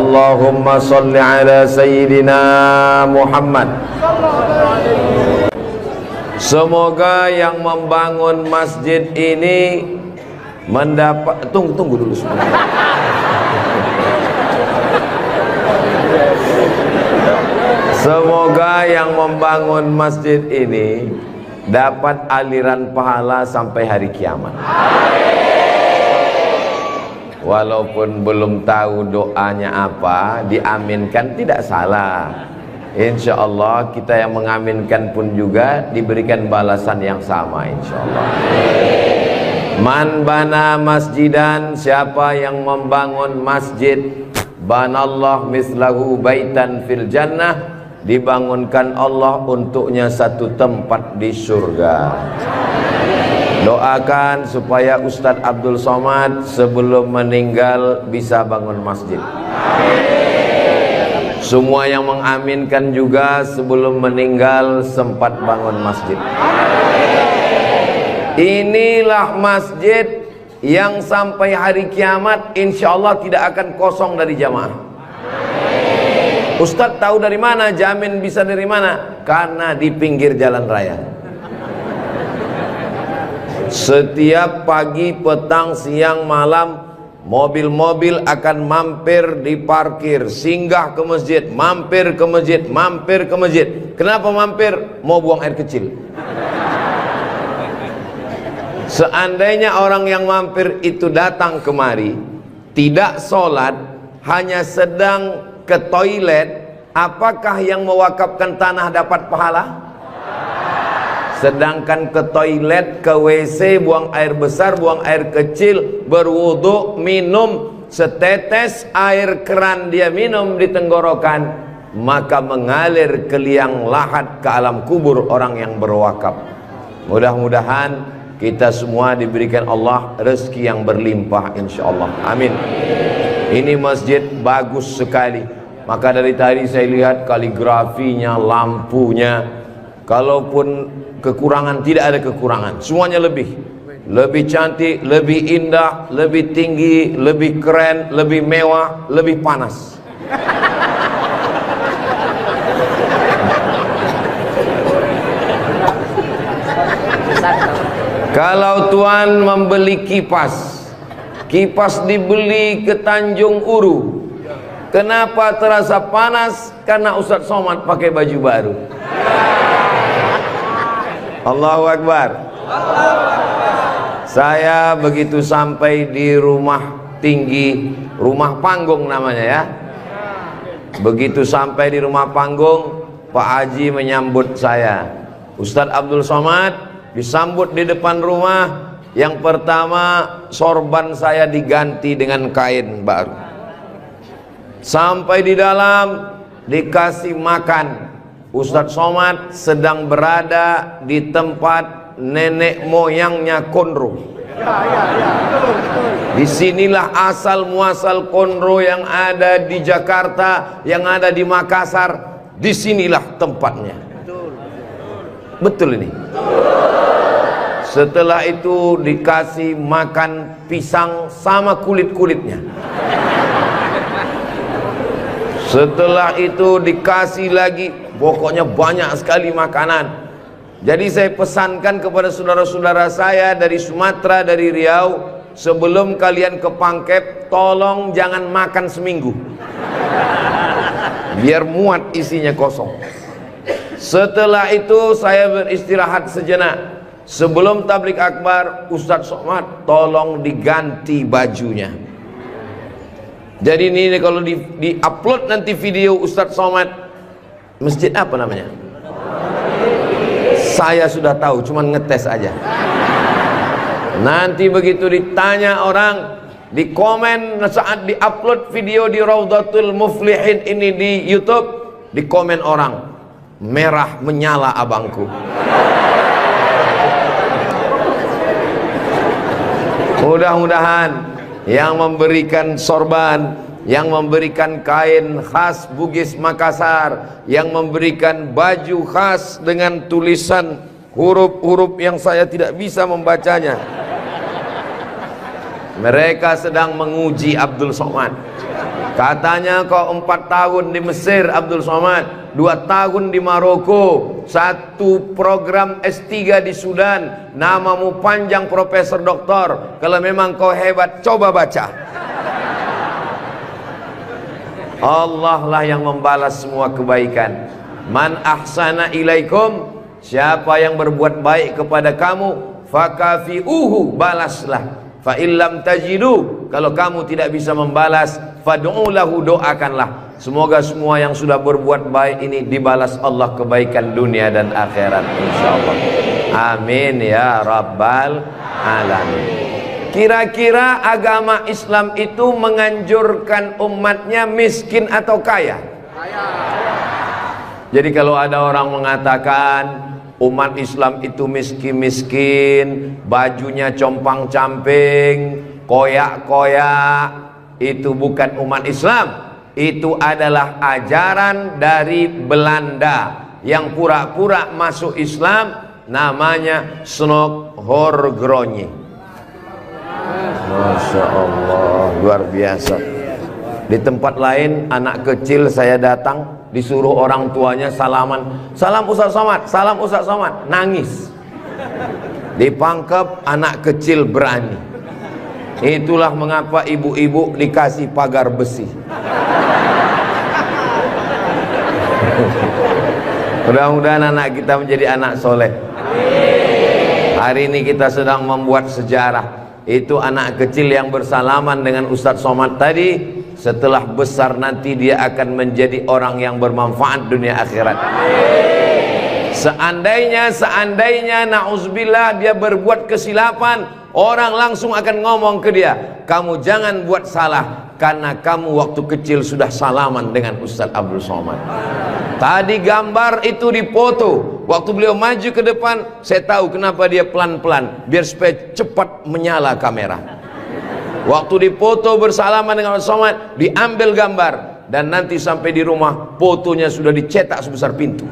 Allahumma salli ala Sayyidina Muhammad. Semoga yang membangun masjid ini mendapat, tunggu dulu sebentar. Semoga yang membangun masjid ini dapat aliran pahala sampai hari kiamat. Walaupun belum tahu doanya apa, diaminkan tidak salah. Insya Allah kita yang mengaminkan pun juga diberikan balasan yang sama, insya Allah. Man bana masjidan, siapa yang membangun masjid, banallah mislahu baitan fil jannah, dibangunkan Allah untuknya satu tempat di surga. Doakan supaya Ustadz Abdul Somad sebelum meninggal bisa bangun masjid. Semua yang mengaminkan juga sebelum meninggal sempat bangun masjid. Inilah masjid yang sampai hari kiamat insya Allah tidak akan kosong dari jamaah. Ustadz tahu dari mana? Jamin bisa dari mana? Karena di pinggir jalan raya. Setiap pagi, petang, siang, malam, mobil-mobil akan mampir di parkir, singgah ke masjid, mampir ke masjid, mampir ke masjid. Kenapa mampir? Mau buang air kecil. Seandainya orang yang mampir itu datang kemari, tidak sholat, hanya sedang ke toilet, apakah yang mewakafkan tanah dapat pahala? Sedangkan ke toilet, ke WC, buang air besar, buang air kecil, berwudu, minum setetes air keran dia minum di tenggorokan, maka mengalir ke liang lahat ke alam kubur orang yang berwakaf. Mudah-mudahan kita semua diberikan Allah rezeki yang berlimpah, insya Allah. Amin. Ini masjid bagus sekali. Maka dari tadi saya lihat kaligrafinya, lampunya. Kalaupun kekurangan, tidak ada kekurangan. Semuanya lebih cantik, lebih indah, lebih tinggi, lebih keren, lebih mewah, lebih panas. Kalau Tuan membeli kipas, kipas dibeli ke Tanjung Uru, kenapa terasa panas? Karena Ustadz Somad pakai baju baru. Allahu Akbar. Saya begitu sampai di rumah tinggi, rumah panggung namanya ya. Begitu sampai di rumah panggung, Pak Haji menyambut saya. Ustadz Abdul Somad disambut di depan rumah. Yang pertama, sorban saya diganti dengan kain baru. Sampai di dalam dikasih makan. Ustadz Somad sedang berada di tempat nenek moyangnya Konro. Disinilah asal muasal Konro yang ada di Jakarta, yang ada di Makassar. Disinilah tempatnya. Betul ini. Setelah itu dikasih makan pisang sama kulit-kulitnya. Setelah itu dikasih lagi, pokoknya banyak sekali makanan. Jadi saya pesankan kepada saudara-saudara saya dari Sumatera, dari Riau, sebelum kalian ke Pangkep, tolong jangan makan seminggu, biar muat isinya kosong. Setelah itu saya beristirahat sejenak. Sebelum tablik akbar, Ustadz Somad tolong diganti bajunya. Jadi ini kalau di upload nanti video Ustadz Somad, masjid apa namanya? Saya sudah tahu, cuman ngetes aja. Nanti begitu ditanya orang, di komen saat di upload video di Raudhatul Muflihin ini di YouTube, di komen orang, merah menyala abangku. Mudah-mudahan yang memberikan sorban, yang memberikan kain khas Bugis Makassar, yang memberikan baju khas dengan tulisan huruf-huruf yang saya tidak bisa membacanya, mereka sedang menguji Abdul Somad. Katanya kau 4 tahun di Mesir Abdul Somad, 2 tahun di Maroko, 1 program S3 di Sudan, namamu panjang profesor doktor. Kalau memang kau hebat, coba baca. Allah lah yang membalas semua kebaikan. Man ahsana ilaikum, siapa yang berbuat baik kepada kamu, fakafi'uhu, balaslah. Fa illam tajidu, kalau kamu tidak bisa membalas, fad'u lahu, doakanlah. Semoga semua yang sudah berbuat baik ini dibalas Allah kebaikan dunia dan akhirat, insyaallah. Amin ya rabbal alamin. Kira-kira agama Islam itu menganjurkan umatnya miskin atau kaya? Jadi kalau ada orang mengatakan umat Islam itu miskin-miskin, bajunya compang-camping, koyak-koyak, itu bukan umat Islam. Itu adalah ajaran dari Belanda yang pura-pura masuk Islam, namanya Snokhorgronni. Masya Allah, luar biasa. Di tempat lain anak kecil saya datang, disuruh orang tuanya salaman, salam Ustaz Somad, salam Ustaz Somad, nangis. Dipangkep, anak kecil berani. Itulah mengapa ibu-ibu dikasih pagar besi. Mudah-mudahan anak kita menjadi anak soleh. Hari ini kita sedang membuat sejarah. Itu anak kecil yang bersalaman dengan Ustaz Somad tadi, setelah besar nanti dia akan menjadi orang yang bermanfaat dunia akhirat. Seandainya na'udzubillah dia berbuat kesilapan, orang langsung akan ngomong ke dia, kamu jangan buat salah, karena kamu waktu kecil sudah salaman dengan Ustaz Abdul Somad. Tadi gambar itu dipoto, waktu beliau maju ke depan, saya tahu kenapa dia pelan-pelan, biar supaya cepat menyala kamera. Waktu dipoto bersalaman dengan Ustaz Somad, diambil gambar, dan nanti sampai di rumah fotonya sudah dicetak sebesar pintu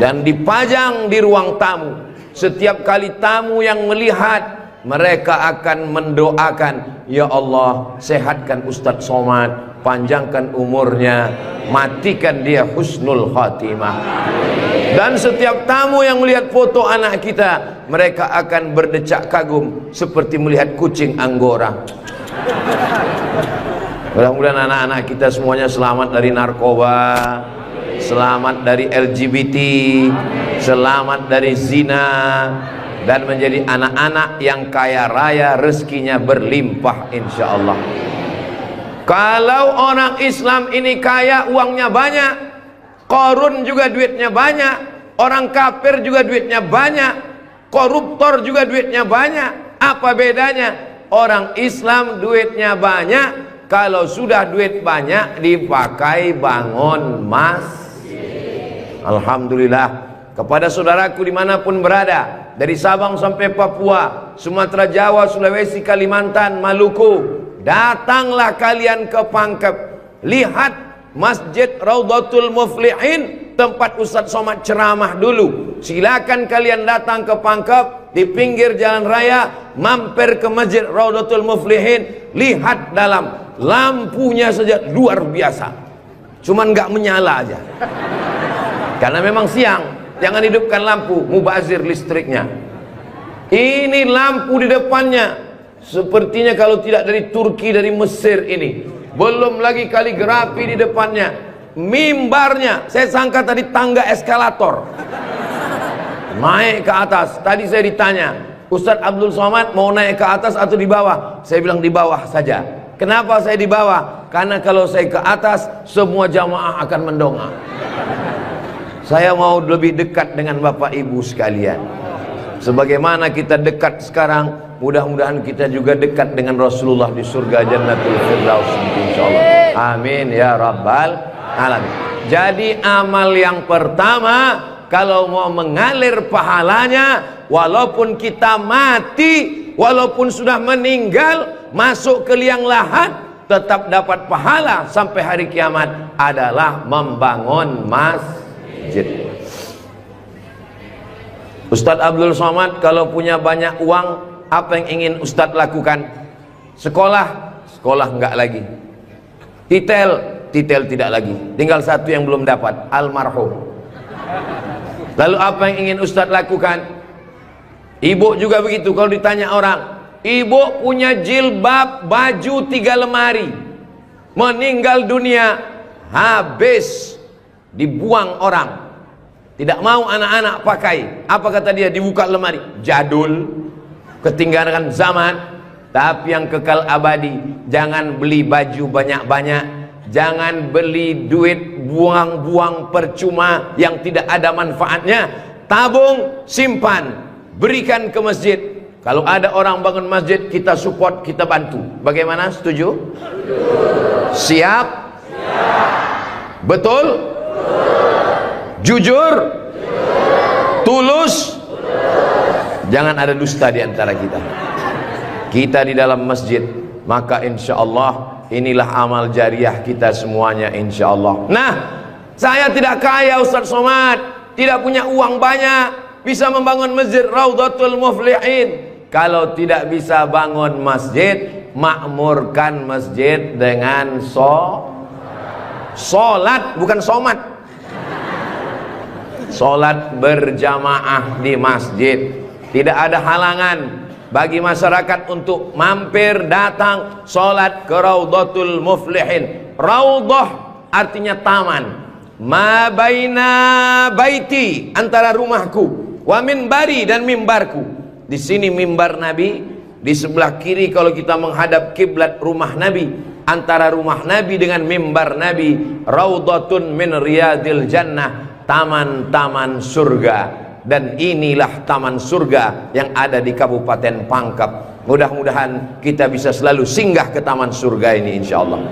dan dipajang di ruang tamu. Setiap kali tamu yang melihat, mereka akan mendoakan, ya Allah, sehatkan Ustaz Somad, panjangkan umurnya, matikan dia husnul khatimah. Dan setiap tamu yang melihat foto anak kita, mereka akan berdecak kagum seperti melihat kucing Anggora. Mudah-mudahan anak-anak kita semuanya selamat dari narkoba, selamat dari LGBT, selamat dari zina, dan menjadi anak-anak yang kaya raya, rezekinya berlimpah insyaallah. Kalau orang Islam ini kaya, uangnya banyak, Qarun juga duitnya banyak, orang kafir juga duitnya banyak, koruptor juga duitnya banyak. Apa bedanya? Orang Islam duitnya banyak, kalau sudah duit banyak dipakai bangun masjid. Alhamdulillah. Kepada saudaraku dimanapun berada, dari Sabang sampai Papua, Sumatera, Jawa, Sulawesi, Kalimantan, Maluku, datanglah kalian ke Pangkep, lihat Masjid Raudhatul Muflihin, tempat Ustaz Somad ceramah dulu. Silakan kalian datang ke Pangkep, di pinggir jalan raya, mampir ke Masjid Raudhatul Muflihin, lihat dalam, lampunya saja luar biasa, cuman nggak menyala aja karena memang siang. Jangan hidupkan lampu, mubazir listriknya. Ini lampu di depannya, sepertinya kalau tidak dari Turki, dari Mesir ini. Belum lagi kaligrafi di depannya, mimbarnya, saya sangka tadi tangga eskalator naik ke atas. Tadi saya ditanya, Ustaz Abdul Somad mau naik ke atas atau di bawah? Saya bilang di bawah saja. Kenapa saya di bawah? Karena kalau saya ke atas, semua jamaah akan mendongak. Saya mau lebih dekat dengan Bapak Ibu sekalian. Sebagaimana kita dekat sekarang, mudah-mudahan kita juga dekat dengan Rasulullah di surga Jannatul Firdaus insyaallah. Amin ya rabbal alamin. Jadi amal yang pertama, kalau mau mengalir pahalanya, walaupun kita mati, walaupun sudah meninggal, masuk ke liang lahat, tetap dapat pahala sampai hari kiamat, adalah membangun masjid. Ustaz Abdul Somad kalau punya banyak uang, apa yang ingin Ustaz lakukan? Sekolah sekolah enggak lagi. Titel tidak lagi. Tinggal satu yang belum dapat, almarhum. Lalu apa yang ingin Ustadz lakukan? Ibu juga begitu. Kalau ditanya orang, ibu punya jilbab, baju 3 lemari, meninggal dunia, habis, dibuang orang. Tidak mau anak-anak pakai. Apa kata dia? Dibuka lemari. Jadul, ketinggalan zaman. Tapi yang kekal abadi, jangan beli baju banyak-banyak, jangan beli duit buang-buang percuma yang tidak ada manfaatnya. Tabung, simpan, berikan ke masjid. Kalau ada orang bangun masjid, kita support, kita bantu. Bagaimana? Setuju? Siap? Betul? Jujur? Tulus? Jangan ada dusta di antara kita. Kita di dalam masjid, maka insya Allah inilah amal jariah kita semuanya, insya Allah. Nah, saya tidak kaya Ustaz Somad, tidak punya uang banyak, bisa membangun masjid Raudhatul Muflihin. Kalau tidak bisa bangun masjid, makmurkan masjid dengan sholat, bukan somat. Sholat berjamaah di masjid. Tidak ada halangan bagi masyarakat untuk mampir datang sholat ke Raudhatul Muflihin. Raudhah artinya taman. Ma baina baiti, antara rumahku, wa minbari, dan mimbarku. Di sini mimbar Nabi, di sebelah kiri kalau kita menghadap kiblat rumah Nabi. Antara rumah Nabi dengan mimbar Nabi, Raudhatun min riyadil jannah, taman-taman surga. Dan inilah taman surga yang ada di Kabupaten Pangkep. Mudah-mudahan kita bisa selalu singgah ke taman surga ini, insya Allah.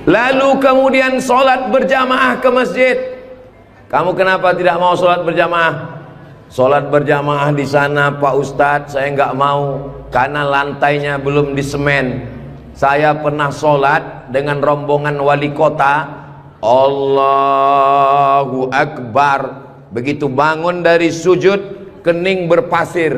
Lalu kemudian sholat berjamaah ke masjid. Kamu kenapa tidak mau sholat berjamaah? Sholat berjamaah di sana Pak Ustadz, saya nggak mau karena lantainya belum disemen. Saya pernah sholat dengan rombongan wali kota. Allahu Akbar. Begitu bangun dari sujud, kening berpasir,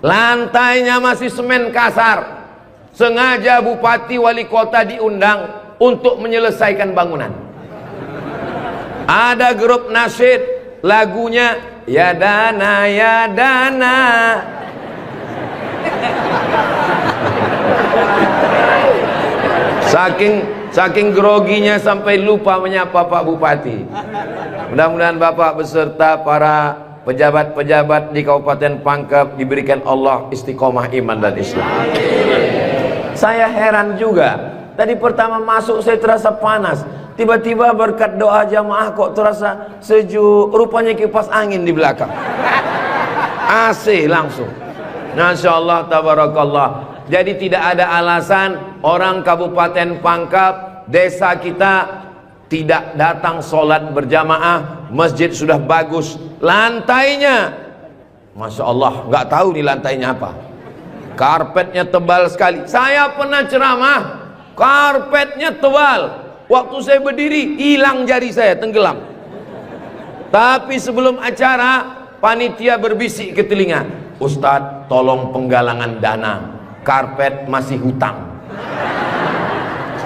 lantainya masih semen kasar. Sengaja bupati wali kota diundang untuk menyelesaikan bangunan. Ada grup nasyid, lagunya ya dana ya dana. Saking groginya sampai lupa menyapa Pak Bupati. Mudah-mudahan Bapak beserta para pejabat-pejabat di Kabupaten Pangkep diberikan Allah istiqomah iman dan Islam. Saya heran juga. Tadi pertama masuk saya terasa panas. Tiba-tiba berkat doa jamaah kok terasa sejuk. Rupanya kipas angin di belakang. AC langsung. Masya Allah, tabarakallah. Jadi tidak ada alasan orang Kabupaten Pangkep, desa kita, tidak datang sholat berjamaah. Masjid sudah bagus, lantainya Masya Allah, nggak tahu nih lantainya apa, karpetnya tebal sekali. Saya pernah ceramah, karpetnya tebal, waktu saya berdiri hilang jari saya, tenggelam. Tapi sebelum acara panitia berbisik ke telinga, Ustadz tolong penggalangan dana, karpet masih hutang.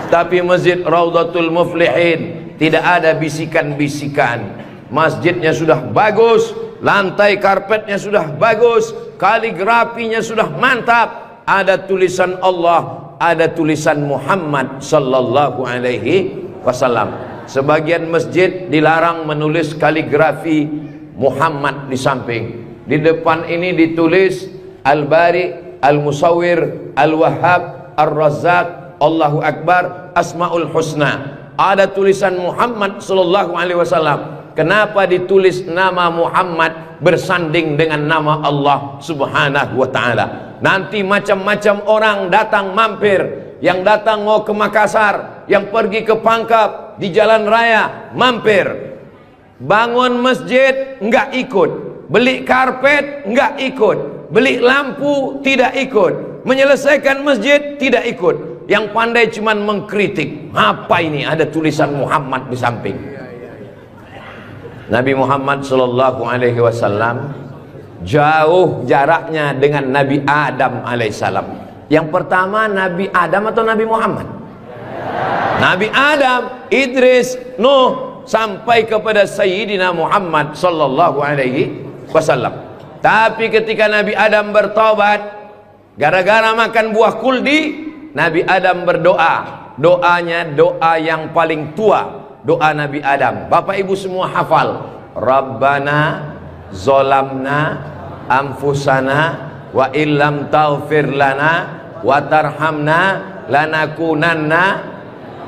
Tapi masjid Raudhatul Muflihin tidak ada bisikan-bisikan. Masjidnya sudah bagus, lantai karpetnya sudah bagus, kaligrafinya sudah mantap, ada tulisan Allah, ada tulisan Muhammad sallallahu alaihi wasallam. Sebagian masjid dilarang menulis kaligrafi Muhammad di samping. Di depan ini ditulis Al-Bari, Al-Musawwir, Al-Wahhab, Ar-Razzaq, Allahu Akbar, Asmaul Husna. Ada tulisan Muhammad sallallahu alaihi wasallam. Kenapa ditulis nama Muhammad bersanding dengan nama Allah subhanahu wa ta'ala? Nanti macam-macam orang datang mampir. Yang datang mau ke Makassar, yang pergi ke Pangkep, di jalan raya mampir. Bangun masjid enggak ikut, beli karpet enggak ikut, beli lampu tidak ikut, menyelesaikan masjid tidak ikut. Yang pandai cuman mengkritik. Apa ini ada tulisan Muhammad di samping? Nabi Muhammad sallallahu alaihi wasallam jauh jaraknya dengan Nabi Adam alaihissalam. Yang pertama Nabi Adam atau Nabi Muhammad? Nabi Adam, Idris, Nuh, sampai kepada Sayyidina Muhammad sallallahu alaihi wasallam. Tapi ketika Nabi Adam bertobat gara-gara makan buah kuldi, Nabi Adam berdoa. Doanya doa yang paling tua, doa Nabi Adam. Bapak Ibu semua hafal. Rabbana zolamna anfusana wa illam taghfir lana wa tarhamna lanakunanna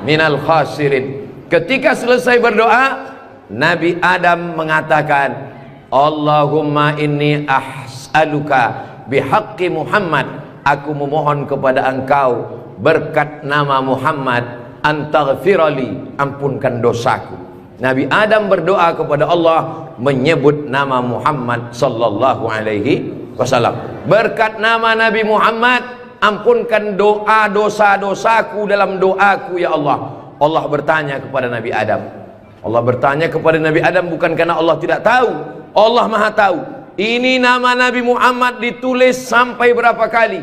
minal khasirin. Ketika selesai berdoa, Nabi Adam mengatakan, Allahumma inni as'aluka bihaqqi Muhammad, aku memohon kepada engkau berkat nama Muhammad, antaghfirali, ampunkan dosaku. Nabi Adam berdoa kepada Allah menyebut nama Muhammad sallallahu alaihi wasallam. Berkat nama Nabi Muhammad, ampunkan doa dosa-dosaku dalam doaku ya Allah. Allah bertanya kepada Nabi Adam. Allah bertanya kepada Nabi Adam bukan karena Allah tidak tahu. Allah Maha tahu. Ini nama Nabi Muhammad ditulis sampai berapa kali?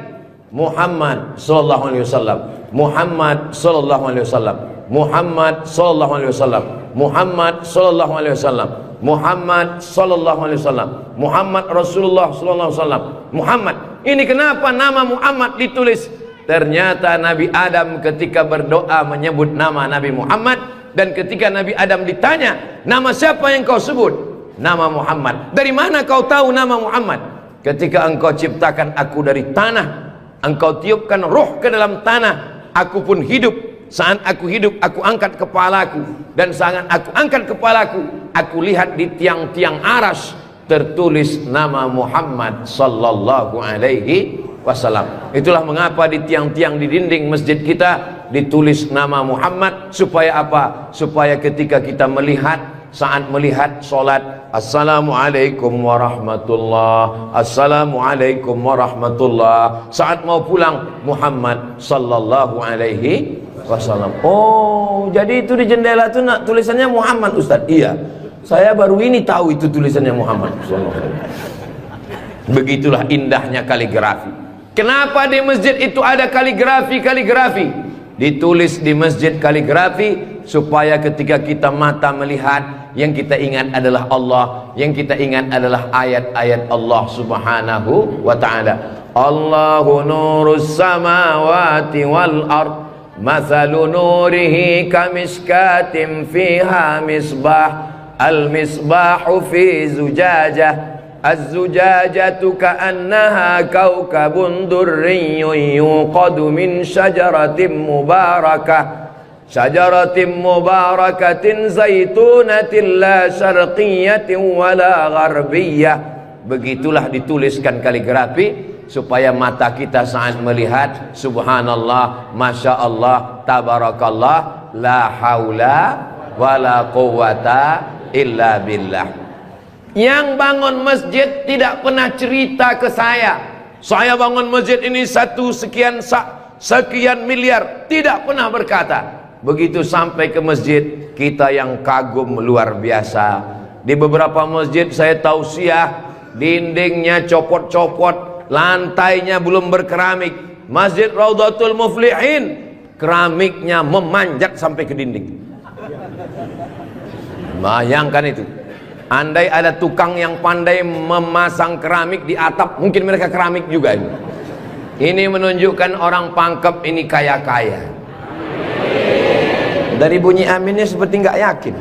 Muhammad sallallahu alaihi wasallam. Muhammad sallallahu alaihi wasallam. Muhammad sallallahu alaihi wasallam. Muhammad sallallahu alaihi wasallam. Muhammad sallallahu alaihi wasallam. Muhammad Rasulullah sallallahu alaihi wasallam. Muhammad. Ini kenapa nama Muhammad ditulis? Ternyata Nabi Adam ketika berdoa menyebut nama Nabi Muhammad, dan ketika Nabi Adam ditanya, nama siapa yang kau sebut? Nama Muhammad. Dari mana kau tahu nama Muhammad? Ketika engkau ciptakan aku dari tanah, engkau tiupkan roh ke dalam tanah, aku pun hidup. Saat aku hidup, aku angkat kepalaku, dan saat aku angkat kepalaku, aku lihat di tiang-tiang aras tertulis nama Muhammad sallallahu alaihi wasallam. Itulah mengapa di tiang-tiang di dinding masjid kita ditulis nama Muhammad. Supaya apa? Supaya ketika kita melihat, saat melihat solat, assalamualaikum warahmatullah, assalamualaikum warahmatullah. Saat mau pulang, Muhammad sallallahu alaihi wasallam. Oh, jadi itu di jendela itu nak tulisannya Muhammad, Ustaz? Iya, saya baru ini tahu itu tulisannya Muhammad sallallahu alaihi wasallam. Begitulah indahnya kaligrafi. Kenapa di masjid itu ada kaligrafi? Ditulis di masjid kaligrafi supaya ketika kita mata melihat, yang kita ingat adalah Allah, yang kita ingat adalah ayat-ayat Allah subhanahu wa ta'ala. Allahu nurus samawati wal ard, mathalu nurihi kamiskatin fiha misbah, al misbahu fi zujajah, الزجاجة كأنها كوكب دري يوقد من شجرة مباركة زيتونة لا شرقية ولا غربية. Begitulah dituliskan kaligrafi supaya mata kita saat melihat, subhanallah, masya Allah, tabarakallah, la haula wala quwata illa billah. Yang bangun masjid tidak pernah cerita ke saya bangun masjid ini sekian miliar, tidak pernah berkata. Begitu sampai ke masjid, kita yang kagum luar biasa. Di beberapa masjid saya tausiah, dindingnya copot-copot, lantainya belum berkeramik. Masjid Raudhatul Muflihin, keramiknya memanjat sampai ke dinding. Bayangkan itu. Andai ada tukang yang pandai memasang keramik di atap, mungkin mereka keramik juga ini. Ini menunjukkan orang Pangkep ini kaya-kaya. Dari bunyi aminnya seperti nggak yakin.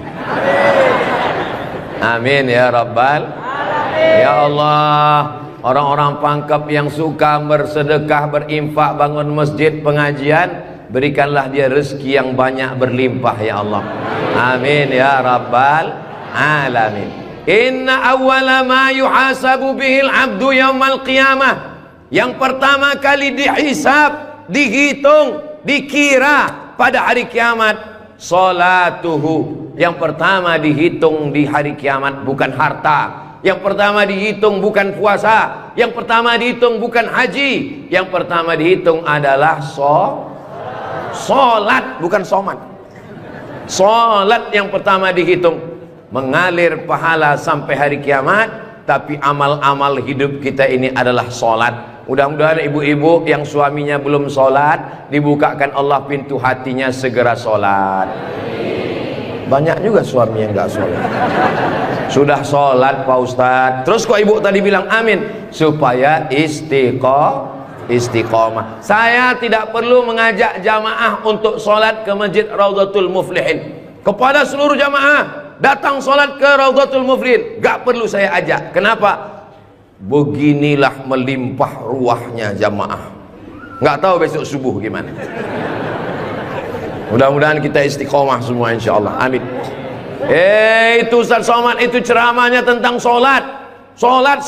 Amin ya Rabbal. Ya Allah, orang-orang Pangkep yang suka bersedekah, berinfak, bangun masjid, pengajian, berikanlah dia rezeki yang banyak berlimpah ya Allah. Amin ya Rabbal alamin. Inna awwala ma yuhasabu bihil abdu yaumal qiyamah, yang pertama kali dihisab, dihitung, dikira pada hari kiamat, salatuhu. Yang pertama dihitung di hari kiamat bukan harta, yang pertama dihitung bukan puasa, yang pertama dihitung bukan haji, yang pertama dihitung adalah solat, bukan somat. Solat yang pertama dihitung. Mengalir pahala sampai hari kiamat, tapi amal-amal hidup kita ini adalah solat. Mudah-mudahan ibu-ibu yang suaminya belum sholat, dibukakan Allah pintu hatinya segera sholat. Banyak juga suami yang gak sholat. Sudah sholat Pak Ustadz, terus kok ibu tadi bilang amin? Supaya istiqomah. Saya tidak perlu mengajak jamaah untuk sholat ke Masjid Raudhatul Muflihin. Kepada seluruh jamaah, datang sholat ke Raudhatul Muflihin, gak perlu saya ajak. Kenapa? Beginilah melimpah ruahnya jamaah. Gak tahu besok subuh gimana. Mudah-mudahan kita istiqomah semua insyaallah. Amin. Itu Ustaz Somad itu ceramahnya tentang sholat. Sholat.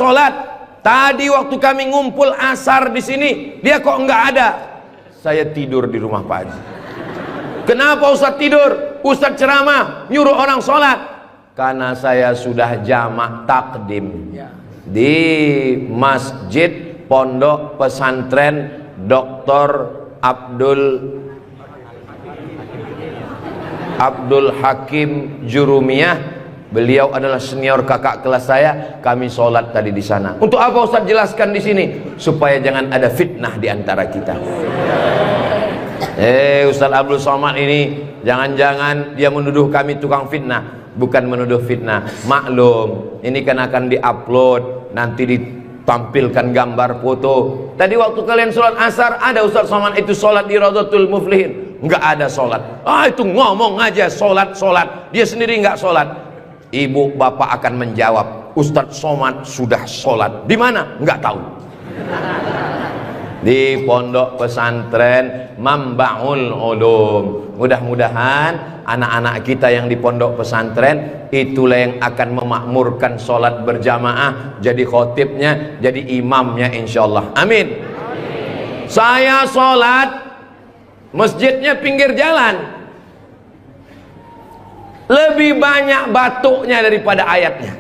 Tadi waktu kami ngumpul asar di sini, dia kok enggak ada. Saya tidur di rumah Pak Haji. Kenapa Ustaz tidur? Ustaz ceramah nyuruh orang sholat. Karena saya sudah jamak takdim di Masjid Pondok Pesantren Dr. Abdul Hakim Jurumiyah. Beliau adalah senior kakak kelas saya. Kami sholat tadi di sana. Untuk apa Ustaz jelaskan di sini? Supaya jangan ada fitnah di antara kita. Ustaz Abdul Somad ini jangan-jangan dia menuduh kami tukang fitnah. Bukan menuduh fitnah. Maklum, ini kan akan diupload, nanti ditampilkan gambar foto. Tadi waktu kalian sholat asar, ada Ustaz Somad itu sholat di Raudhatul Muflihin. Nggak ada sholat. Itu ngomong aja sholat. Dia sendiri nggak sholat. Ibu bapak akan menjawab, Ustadz Somad sudah sholat. Di mana? Nggak tahu. Di Pondok Pesantren Mambaul Ulum. Mudah-mudahan anak-anak kita yang di pondok pesantren itulah yang akan memakmurkan sholat berjamaah, jadi khotibnya, jadi imamnya insyaallah. Amin. Saya sholat, masjidnya pinggir jalan, lebih banyak batuknya daripada ayatnya.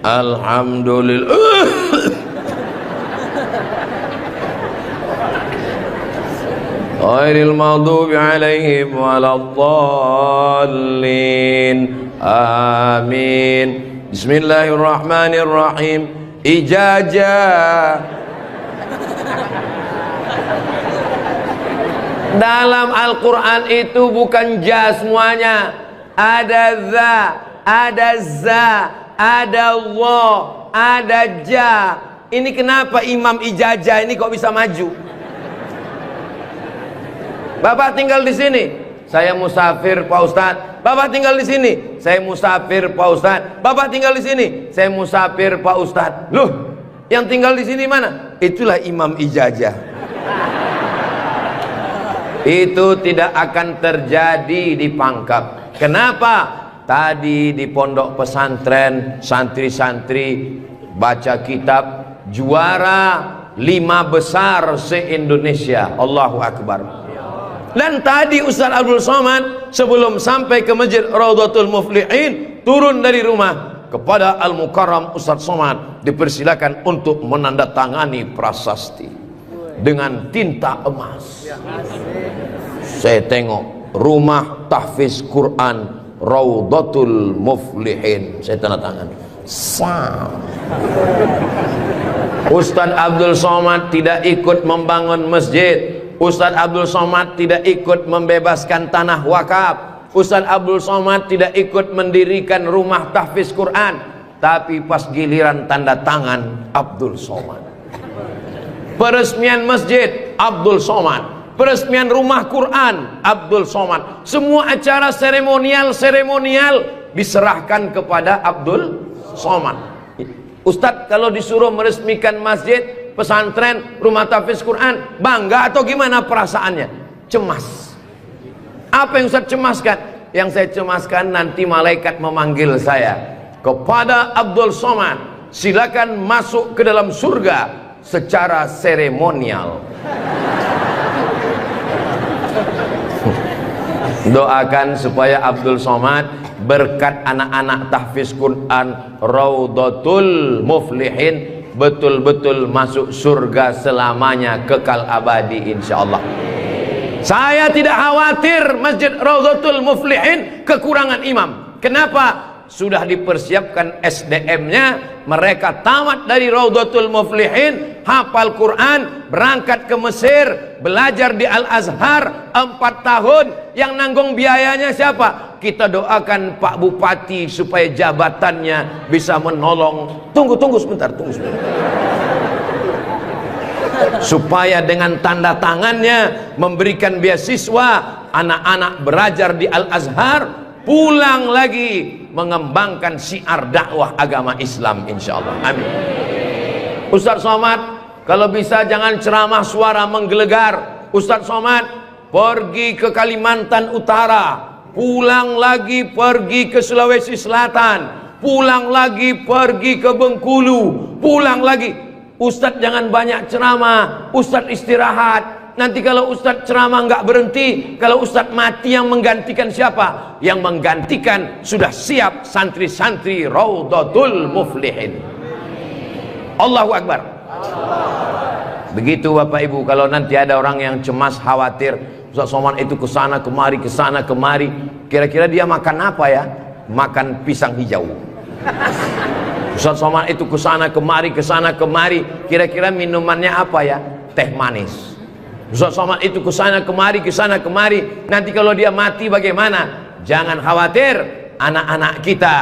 Alhamdulillah. Ghairil maghdubi alaihim waladdallin. Amin. Bismillahirrahmanirrahim. Ijazah. Dalam Al-Quran itu bukan ja semuanya. Ada za, ada za, ada Allah, ada ja. Ini kenapa Imam Ijazah ini kok bisa maju? Bapak tinggal di sini, saya musafir Pak Ustadz. Bapak tinggal di sini, saya musafir Pak Ustadz. Bapak tinggal di sini, saya musafir Pak Ustadz. Loh, yang tinggal di sini mana? Itulah Imam Ijazah. Itu tidak akan terjadi di Pangkep. Kenapa? Tadi di pondok pesantren santri-santri baca kitab juara 5 besar se-Indonesia. Allahu Akbar. Dan tadi Ustaz Abdul Somad sebelum sampai ke Masjid Raudhatul Muflihin turun dari rumah, kepada Al-Mukarram Ustaz Somad dipersilakan untuk menandatangani prasasti dengan tinta emas. Saya tengok rumah tahfiz Quran Raudhatul Muflihin, saya tanda tangan. Ustaz Abdul Somad tidak ikut membangun masjid. Ustaz Abdul Somad tidak ikut membebaskan tanah wakaf. Ustaz Abdul Somad tidak ikut mendirikan rumah tahfiz Quran. Tapi pas giliran tanda tangan Abdul Somad, peresmian masjid Abdul Somad, peresmian rumah Quran Abdul Somad, semua acara seremonial diserahkan kepada Abdul Somad. Ustadz kalau disuruh meresmikan masjid, pesantren, rumah tahfiz Quran, bangga atau gimana perasaannya? Cemas. Apa yang Ustaz cemaskan? Yang saya cemaskan nanti malaikat memanggil saya, kepada Abdul Somad, silakan masuk ke dalam surga secara seremonial. Doakan supaya Abdul Somad berkat anak-anak tahfiz Quran Raudhatul Muflihin betul-betul masuk surga selamanya, kekal abadi insyaallah. Saya tidak khawatir Masjid Raudhatul Muflihin kekurangan imam. Kenapa? sudah dipersiapkan SDM-nya, mereka tamat dari Raudhatul Muflihin, hafal Quran, berangkat ke Mesir, belajar di Al-Azhar 4 tahun. Yang nanggung biayanya siapa? Kita doakan Pak Bupati supaya jabatannya bisa menolong. Tunggu sebentar. Supaya dengan tanda tangannya memberikan beasiswa, anak-anak belajar di Al-Azhar, pulang lagi mengembangkan syiar dakwah agama Islam, insyaallah. Amin. Ustaz Somad, kalau bisa jangan ceramah suara menggelegar. Ustaz Somad pergi ke Kalimantan Utara, pulang lagi pergi ke Sulawesi Selatan, pulang lagi pergi ke Bengkulu, pulang lagi. Ustaz jangan banyak ceramah, Ustaz istirahat. Nanti kalau Ustaz ceramah nggak berhenti, kalau Ustaz mati yang menggantikan siapa? Yang menggantikan sudah siap santri-santri Raudhatul Muflihin. Allahu Akbar. Begitu Bapak Ibu, kalau nanti ada orang yang cemas, khawatir, Ustaz Somad itu kesana kemari, kira-kira dia makan apa ya? Makan pisang hijau. Ustaz Somad itu kesana kemari, kira-kira minumannya apa ya? Teh manis. Ustaz Somad itu kesana kemari, nanti kalau dia mati bagaimana? Jangan khawatir, anak-anak kita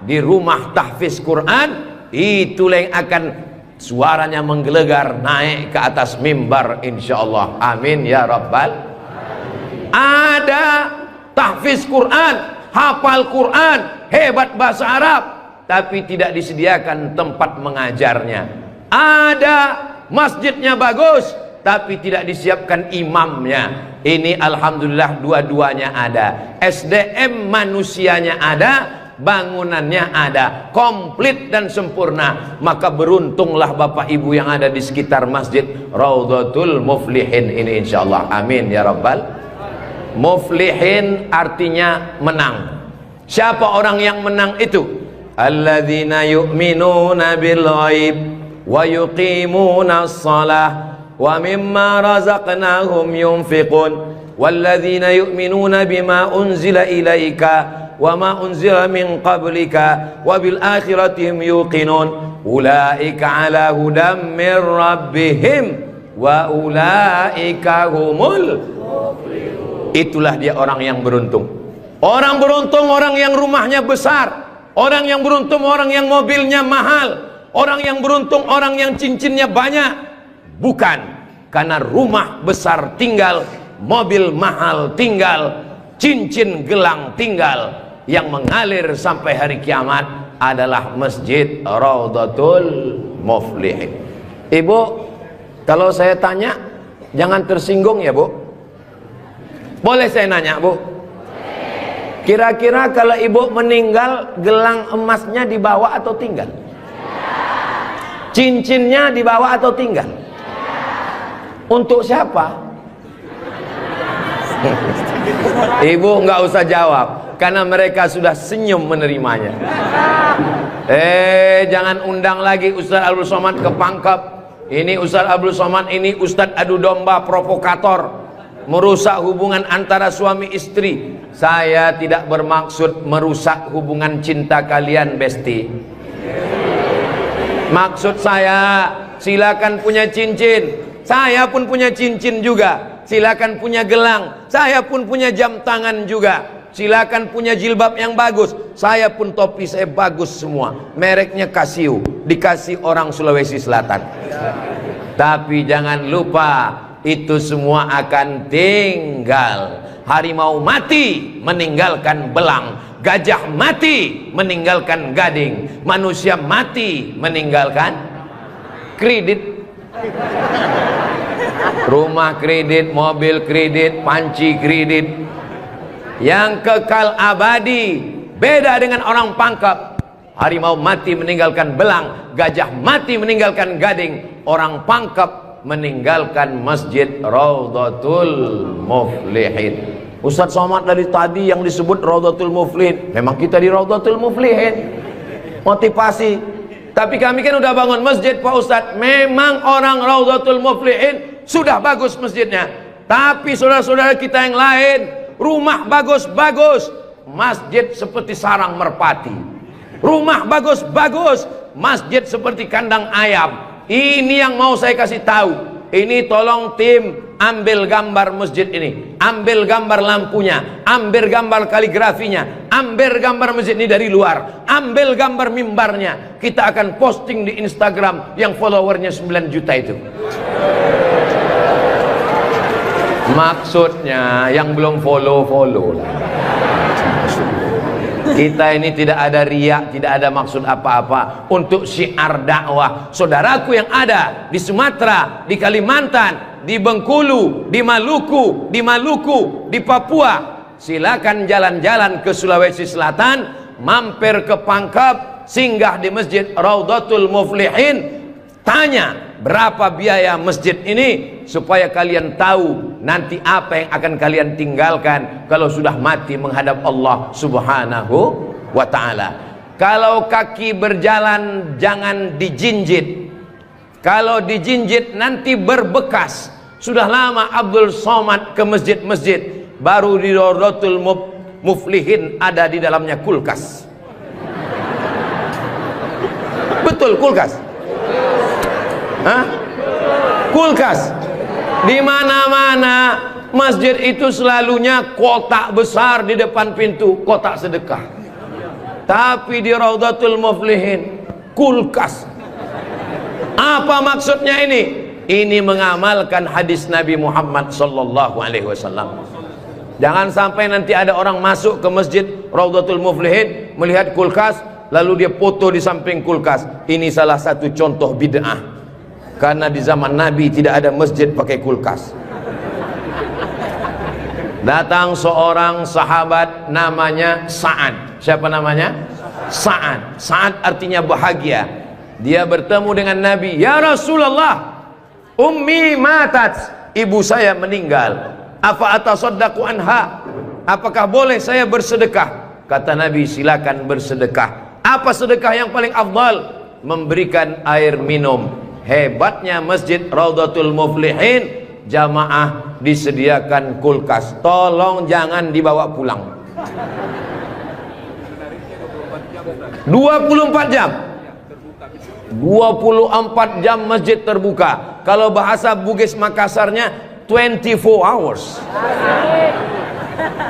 di rumah tahfiz Quran, itulah yang akan suaranya menggelegar naik ke atas mimbar, insyaallah. Amin ya rabbal. Ada tahfiz Quran, hafal Quran, hebat bahasa Arab, tapi tidak disediakan tempat mengajarnya. Ada masjidnya bagus, tapi tidak disiapkan imamnya. Ini alhamdulillah dua-duanya ada. SDM manusianya ada, bangunannya ada, komplit dan sempurna. Maka beruntunglah Bapak Ibu yang ada di sekitar masjid Raudhatul Muflihin ini, insyaallah. Amin ya rabbal. Muflihin artinya menang. Siapa orang yang menang itu? Alladzina yu'minuna bil ghaib wa yuqimuna shalah wa mimma razaqnahum yunfiqun walladzina yu'minuna bima unzila ilaika wa ma unzila min qablika wa bil akhirati hum yuqinun ulaika ala hudam min rabbihim wa ulaika humul muflihun. Itulah dia orang yang beruntung. Orang beruntung orang yang rumahnya besar, orang yang beruntung orang yang mobilnya mahal, orang yang beruntung orang yang cincinnya banyak. Bukan karena rumah besar tinggal, mobil mahal tinggal, cincin gelang tinggal. Yang mengalir sampai hari kiamat adalah Masjid Raudhatul Muflihin. Ibu, kalau saya tanya jangan tersinggung ya Bu. Boleh saya nanya Bu? Kira-kira kalau ibu meninggal, gelang emasnya dibawa atau tinggal? Cincinnya dibawa atau tinggal? Untuk siapa? Ibu nggak usah jawab, karena mereka sudah senyum menerimanya. Jangan undang lagi Ustaz Abdul Somad ke Pangkep. Ini Ustaz Abdul Somad ini Ustaz adu domba, provokator, merusak hubungan antara suami istri. Saya tidak bermaksud merusak hubungan cinta kalian, Besti. Maksud saya, silakan punya cincin. Saya pun punya cincin juga. Silakan punya gelang. Saya pun punya jam tangan juga. Silakan punya jilbab yang bagus. Saya pun topi saya bagus semua. Mereknya Casio. Dikasih orang Sulawesi Selatan. Tapi jangan lupa, itu semua akan tinggal. Harimau mati meninggalkan belang. Gajah mati meninggalkan gading. Manusia mati meninggalkan kredit. Rumah kredit, mobil kredit, panci kredit. Yang kekal abadi beda dengan orang Pangkep. Harimau mati meninggalkan belang, gajah mati meninggalkan gading. Orang Pangkep meninggalkan Masjid Raudhatul Muflihin. Ustaz Somad dari tadi yang disebut Raudhatul Muflihin, memang kita di Raudhatul Muflihin. Motivasi. Tapi kami kan udah bangun masjid Pak Ustadz. Memang orang Raudhatul Muflihin sudah bagus masjidnya. Tapi saudara-saudara kita yang lain, rumah bagus-bagus, masjid seperti sarang merpati. rumah bagus-bagus, masjid seperti kandang ayam. Ini yang mau saya kasih tahu. Ini tolong tim ambil gambar masjid ini, ambil gambar lampunya, ambil gambar kaligrafinya, ambil gambar masjid ini dari luar, ambil gambar mimbarnya. Kita akan posting di Instagram yang followernya 9 juta itu. Maksudnya yang belum follow lah. Kita ini tidak ada riak, tidak ada maksud apa-apa, untuk syiar dakwah. Saudaraku yang ada di Sumatera, di Kalimantan, di Bengkulu, di Maluku, di Papua, silakan jalan-jalan ke Sulawesi Selatan, mampir ke Pangkep, singgah di Masjid Raudhatul Muflihin, tanya berapa biaya masjid ini, supaya kalian tahu nanti apa yang akan kalian tinggalkan kalau sudah mati menghadap Allah Subhanahu wa ta'ala. Kalau kaki berjalan jangan dijinjit. Kalau dijinjit nanti berbekas. Sudah lama Abdul Somad ke masjid-masjid, baru di Raudhatul Muflihin ada di dalamnya kulkas. Betul, kulkas. Hah? Kulkas. Di mana-mana masjid itu selalunya kotak besar di depan pintu, kotak sedekah. Tapi di Raudhatul Muflihin kulkas. Apa maksudnya ini? Ini mengamalkan hadis Nabi Muhammad sallallahu alaihi wasallam. Jangan sampai nanti ada orang masuk ke masjid Raudhatul Muflihin melihat kulkas, lalu dia foto di samping kulkas. Ini salah satu contoh bid'ah. Karena di zaman Nabi tidak ada masjid pakai kulkas. Datang seorang sahabat namanya Sa'ad. Siapa namanya? Sa'ad. Sa'ad artinya bahagia. Dia bertemu dengan Nabi. Ya Rasulullah, ummi matat, ibu saya meninggal. Apa atasaddaqu anha? Apakah boleh saya bersedekah? Kata Nabi, silakan bersedekah. Apa sedekah yang paling afdal? Memberikan air minum. Hebatnya Masjid Raudhatul Muflihin, jamaah disediakan kulkas. Tolong jangan dibawa pulang. 24 jam 24 jam masjid terbuka. Kalau bahasa Bugis Makassarnya 24 hours.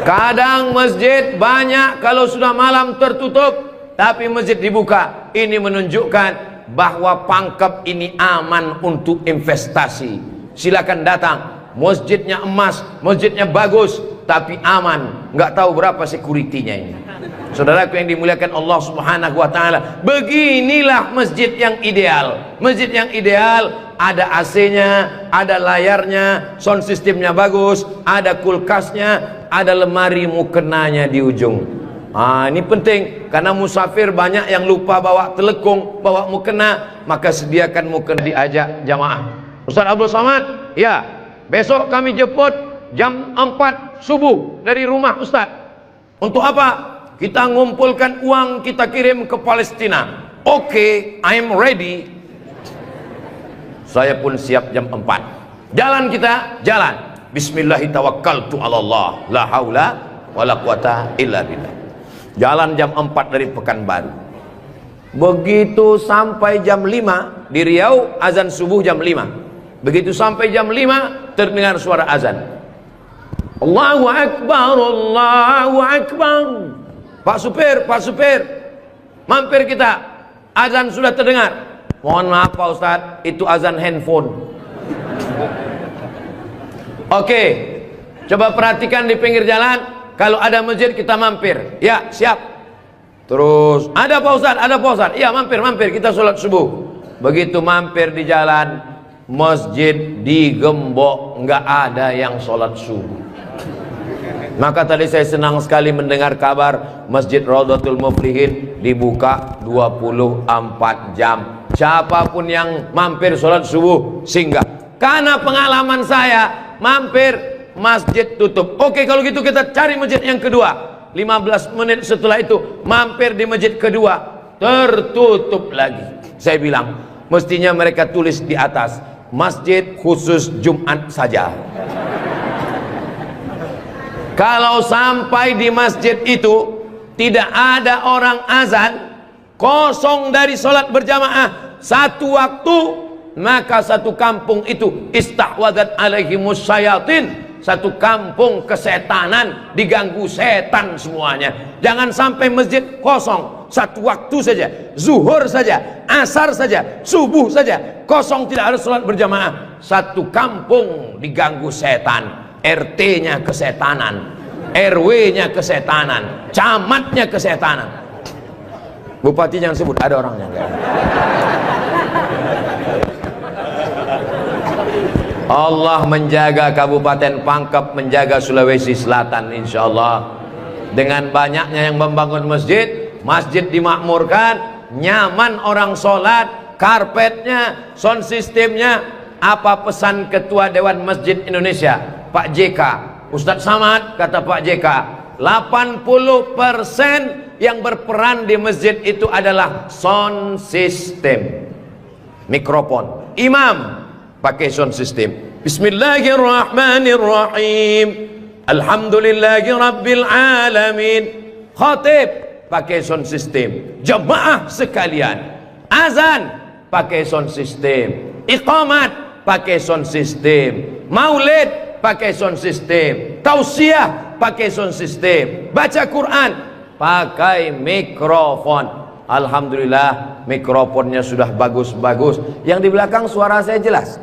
Kadang masjid banyak, kalau sudah malam tertutup, tapi masjid dibuka. Ini menunjukkan bahwa Pangkep ini aman untuk investasi. Silakan datang. Masjidnya emas, masjidnya bagus, tapi aman. Nggak tahu berapa security-nya ini. Saudaraku yang dimuliakan Allah Subhanahu wa ta'ala, beginilah masjid yang ideal. Masjid yang ideal, ada AC-nya, ada layarnya, sound systemnya bagus, ada kulkasnya, ada lemari mukenanya di ujung. Ini penting, karena musafir banyak yang lupa bawa telekung, bawa mukena, maka sediakan mukena. Diajak jamaah. Ustaz Abdul Somad, ya, besok kami jemput jam 4 subuh dari rumah Ustaz. Untuk apa? Kita ngumpulkan uang, kita kirim ke Palestina. Oke, I'm ready. Saya pun siap jam 4. Jalan kita, jalan. Bismillahirrahmanirrahim. Allah, la haula wala quwata illa billah. Jalan jam 4 dari Pekanbaru. Begitu sampai jam 5 di Riau, azan subuh jam 5. Begitu sampai jam 5 terdengar suara azan. Allahu Akbar, Allahu Akbar. Pak supir, mampir kita. Azan sudah terdengar. Mohon maaf Pak Ustadz, itu azan handphone. Oke, coba perhatikan di pinggir jalan. Kalau ada masjid kita mampir. Ya, siap. Terus, ada Pak Ustadz, ada Pak Ustadz. Iya, mampir, kita sholat subuh. Begitu mampir di jalan, masjid digembok, nggak ada yang sholat subuh. Maka tadi saya senang sekali mendengar kabar Masjid Raudhatul Muflihin dibuka 24 jam. Siapapun yang mampir sholat subuh singgah. Karena pengalaman saya, mampir masjid tutup. Oke, kalau gitu kita cari masjid yang kedua. 15 menit setelah itu mampir di masjid kedua, tertutup lagi. Saya bilang, mestinya mereka tulis di atas, masjid khusus Jumat saja. Kalau sampai di masjid itu tidak ada orang azan, kosong dari sholat berjamaah satu waktu, maka satu kampung itu istahwadat alaihimus syayatin, satu kampung kesetanan, diganggu setan semuanya. Jangan sampai masjid kosong satu waktu saja, zuhur saja, asar saja, subuh saja kosong, tidak harus sholat berjamaah, satu kampung diganggu setan. RT-nya kesetanan, RW-nya kesetanan, camatnya kesetanan. Bupati jangan sebut, ada orangnya. Allah menjaga Kabupaten Pangkep, menjaga Sulawesi Selatan, insya Allah. Dengan banyaknya yang membangun masjid, masjid dimakmurkan, nyaman orang sholat, karpetnya, sound systemnya. Apa pesan Ketua Dewan Masjid Indonesia, Pak JK, Ustadz Samad? Kata Pak JK, 80% yang berperan di masjid itu adalah sound system, mikrofon. Imam pakai sound system, Bismillahirrahmanirrahim, Alhamdulillahi Rabbil Alamin. Khatib pakai sound system. Jemaah sekalian, azan pakai sound system, iqamat pakai sound system, maulid pakai sound system, tausiah pakai sound system, baca Quran pakai mikrofon. Alhamdulillah mikrofonnya sudah bagus-bagus. Yang di belakang suara saya jelas?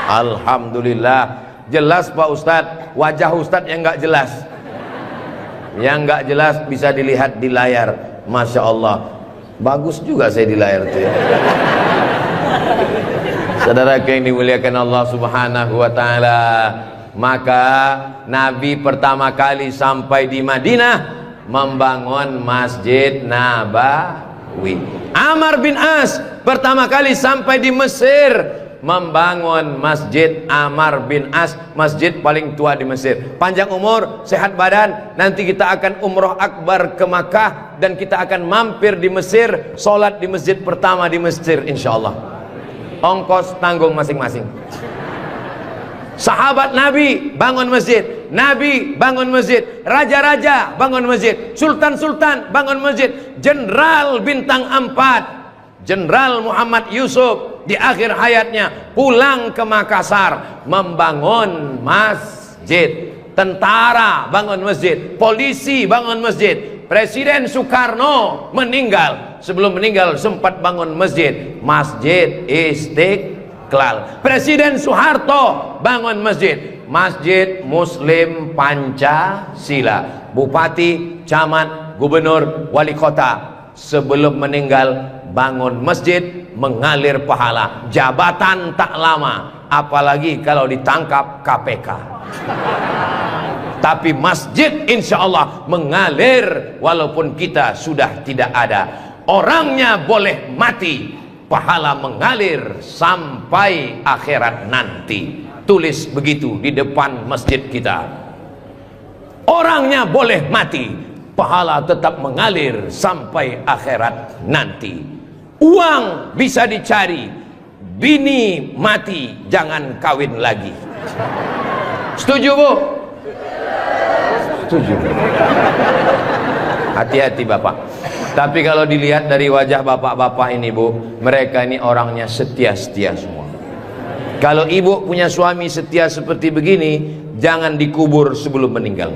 Alhamdulillah jelas Pak Ustadz. Wajah Ustadz yang nggak jelas, yang nggak jelas bisa dilihat di layar. Masya Allah, bagus juga saya di layar itu ya. Saudara yang dimuliakan Allah Subhanahu wa Ta'ala, maka Nabi pertama kali sampai di Madinah membangun Masjid Nabawi. Amr bin As pertama kali sampai di Mesir membangun Masjid Amr bin As, masjid paling tua di Mesir. Panjang umur, sehat badan, nanti kita akan umroh akbar ke Makkah dan kita akan mampir di Mesir, sholat di masjid pertama di Mesir insyaallah. Ongkos tanggung masing-masing. Sahabat Nabi bangun masjid, Nabi bangun masjid, raja-raja bangun masjid, sultan-sultan bangun masjid, jenderal bintang 4, Jenderal Muhammad Yusuf di akhir hayatnya pulang ke Makassar membangun masjid. Tentara bangun masjid, polisi bangun masjid. Presiden Soekarno meninggal, sebelum meninggal sempat bangun masjid, Masjid Istiqlal. Presiden Soeharto bangun masjid, Masjid Muslim Pancasila. Bupati, camat, gubernur, wali kota sebelum meninggal bangun masjid, mengalir pahala. Jabatan tak lama, apalagi kalau ditangkap KPK. Tapi masjid insya Allah mengalir walaupun kita sudah tidak ada. Orangnya boleh mati, pahala mengalir sampai akhirat nanti. Tulis begitu di depan masjid kita. Orangnya boleh mati, pahala tetap mengalir sampai akhirat nanti. Uang bisa dicari, bini mati jangan kawin lagi. Setuju Bu? Setuju. Hati-hati Bapak. Tapi kalau dilihat dari wajah bapak-bapak ini Bu, mereka ini orangnya setia-setia semua. Kalau ibu punya suami setia seperti begini, jangan dikubur sebelum meninggal.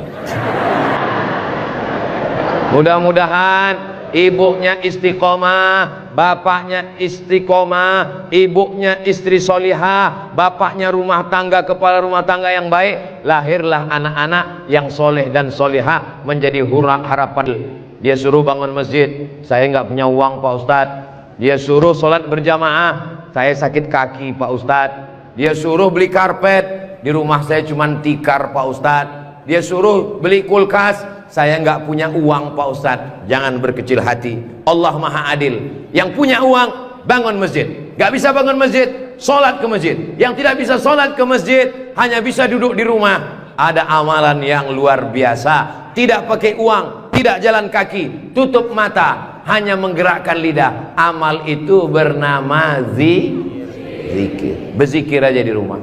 Mudah-mudahan ibunya istiqomah, bapaknya istiqomah, ibunya istri solihah, bapaknya rumah tangga, kepala rumah tangga yang baik, lahirlah anak-anak yang soleh dan solihah menjadi harapan. Dia suruh bangun masjid, saya nggak punya uang Pak Ustadz. Dia suruh sholat berjamaah, saya sakit kaki Pak Ustadz. Dia suruh beli karpet, di rumah saya cuma tikar Pak Ustadz. Dia suruh beli kulkas, saya nggak punya uang Pak Ustadz. Jangan berkecil hati, Allah Maha Adil. Yang punya uang bangun masjid, nggak bisa bangun masjid, sholat ke masjid. Yang tidak bisa sholat ke masjid, hanya bisa duduk di rumah. Ada amalan yang luar biasa, tidak pakai uang, tidak jalan kaki, tutup mata, hanya menggerakkan lidah. Amal itu bernama zikir. Berzikir aja di rumah.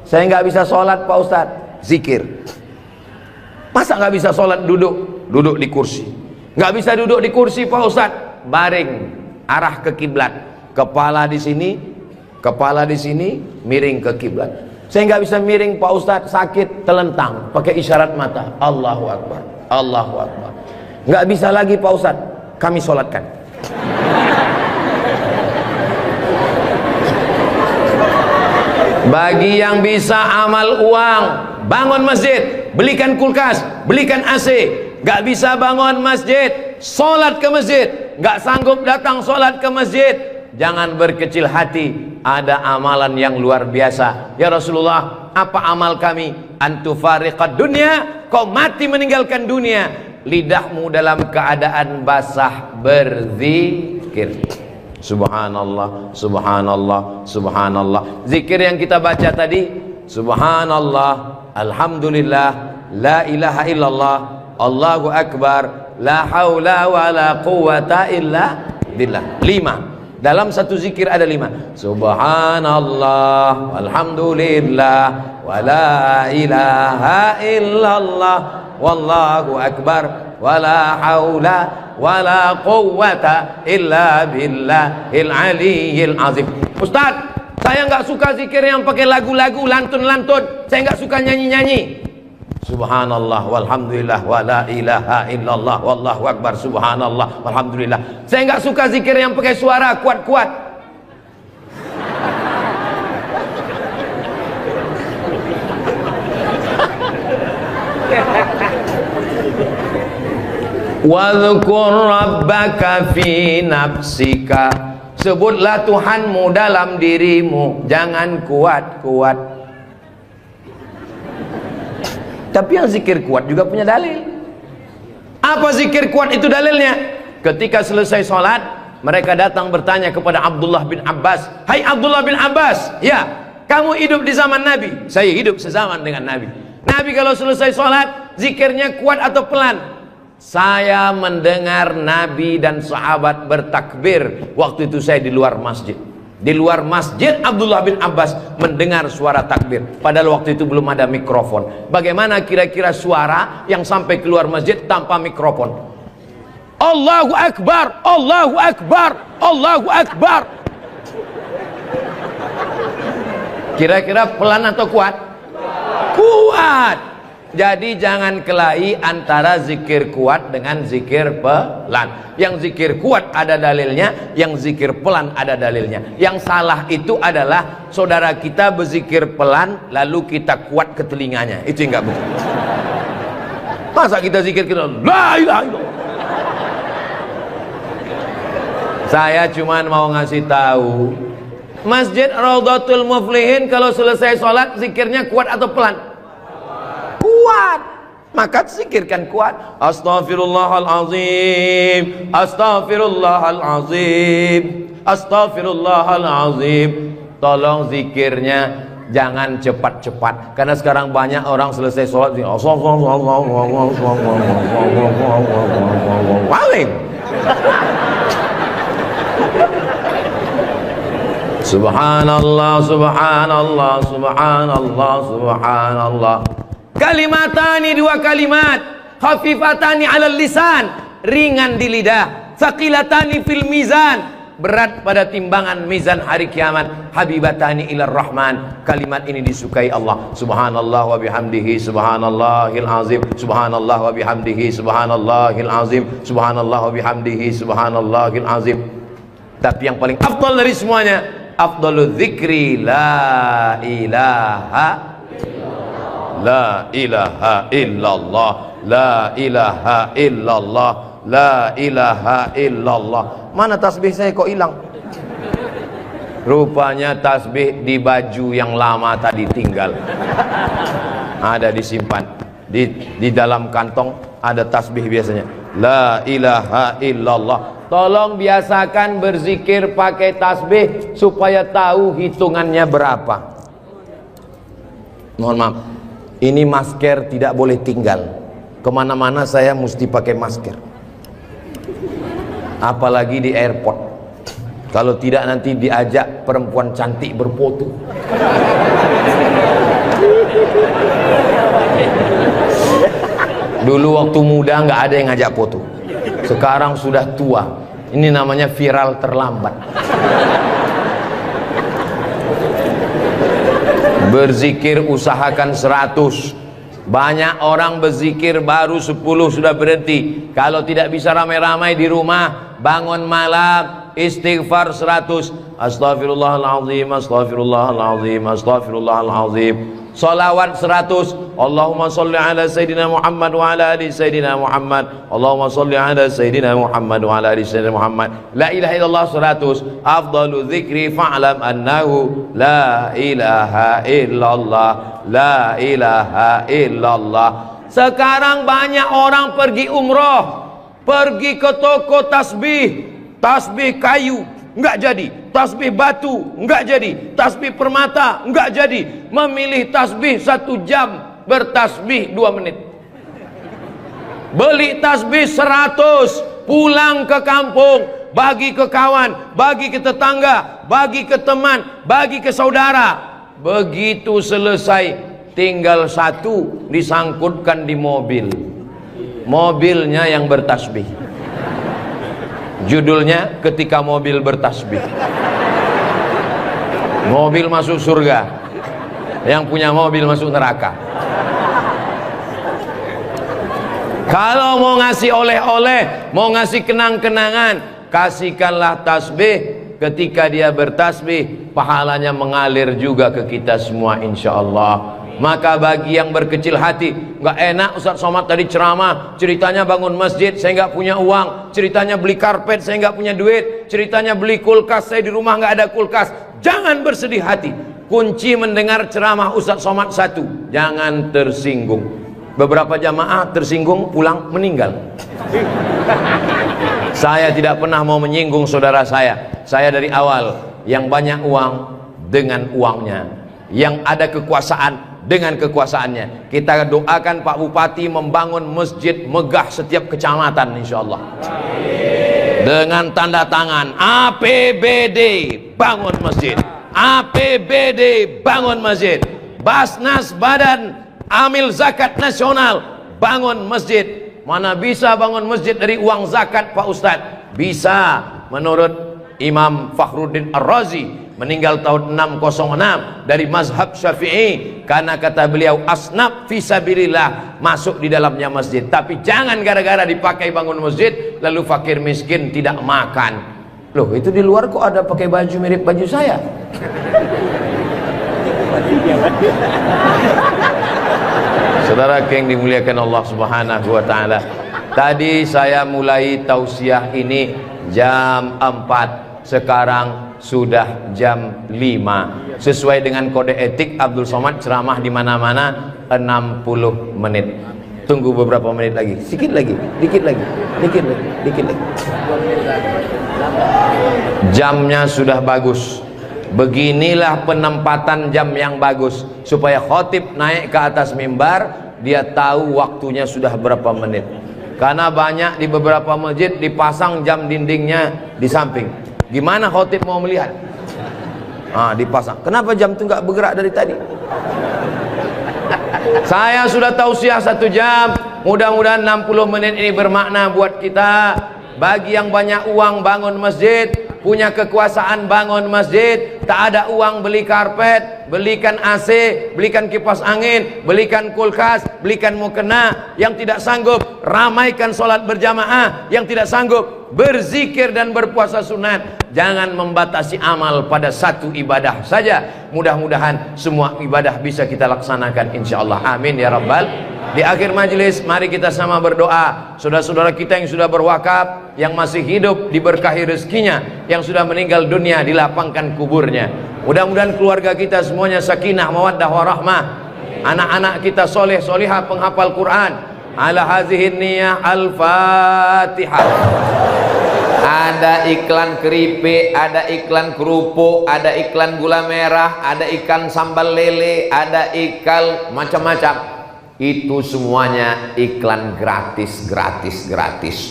Saya nggak bisa sholat Pak Ustadz, zikir. Masa nggak bisa sholat duduk di kursi? Nggak bisa duduk di kursi Pak Ustadz, baring, arah ke kiblat, kepala di sini, miring ke kiblat. Saya nggak bisa miring Pak Ustadz, sakit, telentang, pakai isyarat mata, Allahu Akbar, Allahu Akbar. Nggak bisa lagi Pak Ustadz, kami sholatkan. Bagi yang bisa amal uang, bangun masjid, belikan kulkas, belikan AC. Gak bisa bangun masjid, sholat ke masjid. Gak sanggup datang sholat ke masjid, jangan berkecil hati. Ada amalan yang luar biasa. Ya Rasulullah, apa amal kami? Antufariqad dunya, kau mati meninggalkan dunia, lidahmu dalam keadaan basah berzikir. Subhanallah, subhanallah, subhanallah. Zikir yang kita baca tadi, subhanallah, alhamdulillah, la ilaha illallah, Allahu akbar, la haula wa la quwata illa billah. 5. Dalam satu zikir ada 5. Subhanallah, alhamdulillah, wa la ilaha illallah, wallahu akbar, wa la haula wala quwwata illa billahil aliyyil azim. Ustaz, saya nggak suka zikir yang pakai lagu-lagu, lantun-lantun. Saya nggak suka nyanyi-nyanyi. Subhanallah walhamdulillah wala ilaha illallah wallahu akbar, subhanallah walhamdulillah. Saya nggak suka zikir yang pakai suara kuat-kuat. Wadhkur rabbaka fi nafsika, sebutlah Tuhanmu dalam dirimu, jangan kuat-kuat. Tapi yang zikir kuat juga punya dalil. Apa zikir kuat itu dalilnya? Ketika selesai sholat, mereka datang bertanya kepada Abdullah bin Abbas, hai Abdullah bin Abbas, ya kamu hidup di zaman Nabi? Saya hidup sezaman dengan Nabi. Nabi kalau selesai sholat, zikirnya kuat atau pelan? Saya mendengar Nabi dan sahabat bertakbir. Waktu itu saya di luar masjid. Di luar masjid Abdullah bin Abbas mendengar suara takbir. Padahal waktu itu belum ada mikrofon. Bagaimana kira-kira suara yang sampai keluar masjid tanpa mikrofon? Allahu Akbar, Allahu Akbar, Allahu Akbar. Kira-kira pelan atau kuat? Kuat. Jadi jangan kelahi antara zikir kuat dengan zikir pelan. Yang zikir kuat ada dalilnya, yang zikir pelan ada dalilnya. Yang salah itu adalah saudara kita berzikir pelan lalu kita kuat ke telinganya. Itu yang enggak betul. Masa kita zikir kita la ilaha illallah. Saya cuman mau ngasih tahu, Masjid Raudhatul Muflihin kalau selesai sholat zikirnya kuat atau pelan? Kuat. Maka zikirkan kuat. Astaghfirullahalazim, astaghfirullahalazim, astaghfirullahalazim. Tolong zikirnya jangan cepat-cepat, karena sekarang banyak orang selesai sholat paling subhanallah, subhanallah, subhanallah, subhanallah. Kalimatani, 2 kalimat, khafifatani alal lisan, ringan di lidah, tsaqilatani fil mizan, berat pada timbangan mizan hari kiamat, habibatani ilar rahman. Kalimat ini disukai Allah. Subhanallah wa bihamdihi subhanallahil azim, subhanallah wa bihamdihi subhanallahil azim, subhanallah wa bihamdihi subhanallahil azim. Tapi yang paling afdal dari semuanya, afdalul dzikri la ilaha la ilaha illallah, la ilaha illallah, la ilaha illallah. Mana tasbih saya kok hilang? Rupanya tasbih di baju yang lama tadi tinggal. Ada disimpan di dalam kantong, ada tasbih biasanya. La ilaha illallah. Tolong biasakan berzikir pakai tasbih supaya tahu hitungannya berapa. Mohon maaf, ini masker tidak boleh tinggal. Kemana-mana saya mesti pakai masker. Apalagi di airport. Kalau tidak nanti diajak perempuan cantik berfoto. Dulu waktu muda nggak ada yang ngajak foto. Sekarang sudah tua. Ini namanya viral terlambat. Berzikir usahakan 100. Banyak orang berzikir baru 10 sudah berhenti. Kalau tidak bisa ramai-ramai di rumah, bangun malam istighfar 100. Astaghfirullahaladzim, astaghfirullahaladzim, astaghfirullahaladzim. Salawat 100. Allahumma salli ala Sayyidina Muhammad wa ala ali Sayyidina Muhammad. Allahumma salli ala Sayyidina Muhammad wa ala ali Sayyidina Muhammad. La ilaha illallah 100. Afdalu dzikri fa'lam annahu la ilaha illallah. La ilaha illallah. Sekarang banyak orang pergi umroh, pergi ke toko tasbih. Tasbih kayu enggak jadi, tasbih batu enggak jadi, tasbih permata enggak jadi. Memilih tasbih 1 jam, bertasbih 2 menit. Beli tasbih 100, pulang ke kampung, bagi ke kawan, bagi ke tetangga, bagi ke teman, bagi ke saudara. Begitu selesai, tinggal 1 disangkutkan di mobil. Mobilnya yang bertasbih. Judulnya ketika mobil bertasbih. Mobil masuk surga, yang punya mobil masuk neraka. Kalau mau ngasih oleh-oleh, mau ngasih kenang-kenangan, kasihkanlah tasbih. Ketika dia bertasbih, pahalanya mengalir juga ke kita semua insyaallah. Maka bagi yang berkecil hati, nggak enak Ustaz Somad tadi ceramah, ceritanya bangun masjid, saya nggak punya uang, ceritanya beli karpet, saya nggak punya duit, ceritanya beli kulkas, saya di rumah nggak ada kulkas. Jangan bersedih hati. Kunci mendengar ceramah Ustaz Somad 1, jangan tersinggung. Beberapa jamaah tersinggung, pulang meninggal. Saya tidak pernah mau menyinggung saudara saya. Saya dari awal, yang banyak uang dengan uangnya, yang ada kekuasaan dengan kekuasaannya. Kita doakan Pak Bupati membangun masjid megah setiap kecamatan insyaallah. Dengan tanda tangan APBD bangun masjid, APBD bangun masjid, Basnas Badan Amil Zakat Nasional bangun masjid. Mana bisa bangun masjid dari uang zakat Pak Ustadz? Bisa. Menurut Imam Fakhruddin Ar-Razi, meninggal tahun 606, dari mazhab Syafi'i, karena kata beliau asnaf fisabilillah, masuk di dalamnya masjid. Tapi jangan gara-gara dipakai bangun masjid lalu fakir miskin tidak makan. Loh, itu di luar kok ada pakai baju mirip baju saya? Saudara yang dimuliakan Allah Subhanahu wa taala, tadi saya mulai tausiah ini jam 4, sekarang sudah jam 5. Sesuai dengan kode etik Abdul Somad ceramah di mana-mana 60 menit. Tunggu beberapa menit lagi, sedikit lagi, dikit lagi, dikit lagi, dikit lagi. Jamnya sudah bagus. Beginilah penempatan jam yang bagus, supaya khotib naik ke atas mimbar, dia tahu waktunya sudah berapa menit. Karena banyak di beberapa masjid dipasang jam dindingnya di samping. Gimana khotib mau melihat? Dipasang. Kenapa jam itu nggak bergerak dari tadi? Saya sudah tausiah 1 jam. Mudah-mudahan 60 menit ini bermakna buat kita. Bagi yang banyak uang bangun masjid, punya kekuasaan bangun masjid, tak ada uang beli karpet, belikan AC, belikan kipas angin, belikan kulkas, belikan mukena. Yang tidak sanggup, ramaikan sholat berjamaah. Yang tidak sanggup, berzikir dan berpuasa sunat. Jangan membatasi amal pada 1 ibadah saja. Mudah-mudahan semua ibadah bisa kita laksanakan insyaallah. Amin ya rabbal. Di akhir majelis, mari kita sama berdoa. Saudara-saudara kita yang sudah berwakaf, yang masih hidup diberkahi rezekinya, yang sudah meninggal dunia dilapangkan kuburnya. Mudah-mudahan keluarga kita semuanya sakinah, mawaddah, warahmah. Anak-anak kita soleh, solihah, penghafal Quran. Ala hazihin niyah al-fatihah. Ada iklan keripik, ada iklan kerupuk, ada iklan gula merah, ada ikan sambal lele, ada iklan macam-macam. Itu semuanya iklan gratis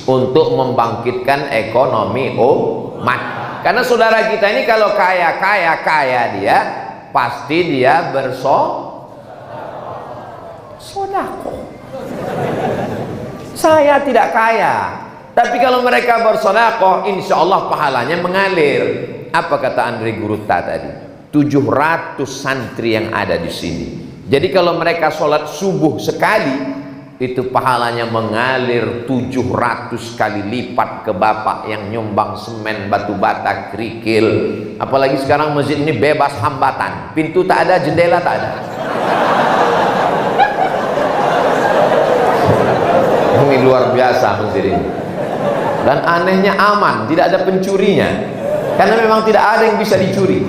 untuk membangkitkan ekonomi umat. Karena saudara kita ini kalau kaya dia, pasti dia bersodako. Saya tidak kaya, Tapi kalau mereka bersedekah, insya Allah pahalanya mengalir. Apa kata Andre Guruta tadi? 700 santri yang ada di sini. Jadi kalau mereka sholat subuh sekali, itu pahalanya mengalir 700 kali lipat ke bapak yang nyumbang semen, batu bata, kerikil. Apalagi sekarang masjid ini bebas hambatan, pintu tak ada, jendela tak ada. Ini luar biasa masjid ini. Dan anehnya aman, tidak ada pencurinya, karena memang tidak ada yang bisa dicuri.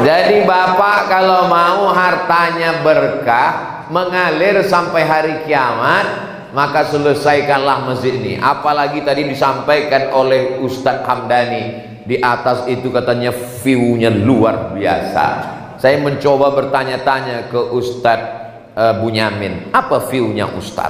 Jadi bapak kalau mau hartanya berkah mengalir sampai hari kiamat, maka selesaikanlah masjid ini. Apalagi tadi disampaikan oleh Ustadz Hamdani, di atas itu katanya view-nya luar biasa. Saya mencoba bertanya-tanya ke Ustadz Bunyamin, apa view-nya Ustadz?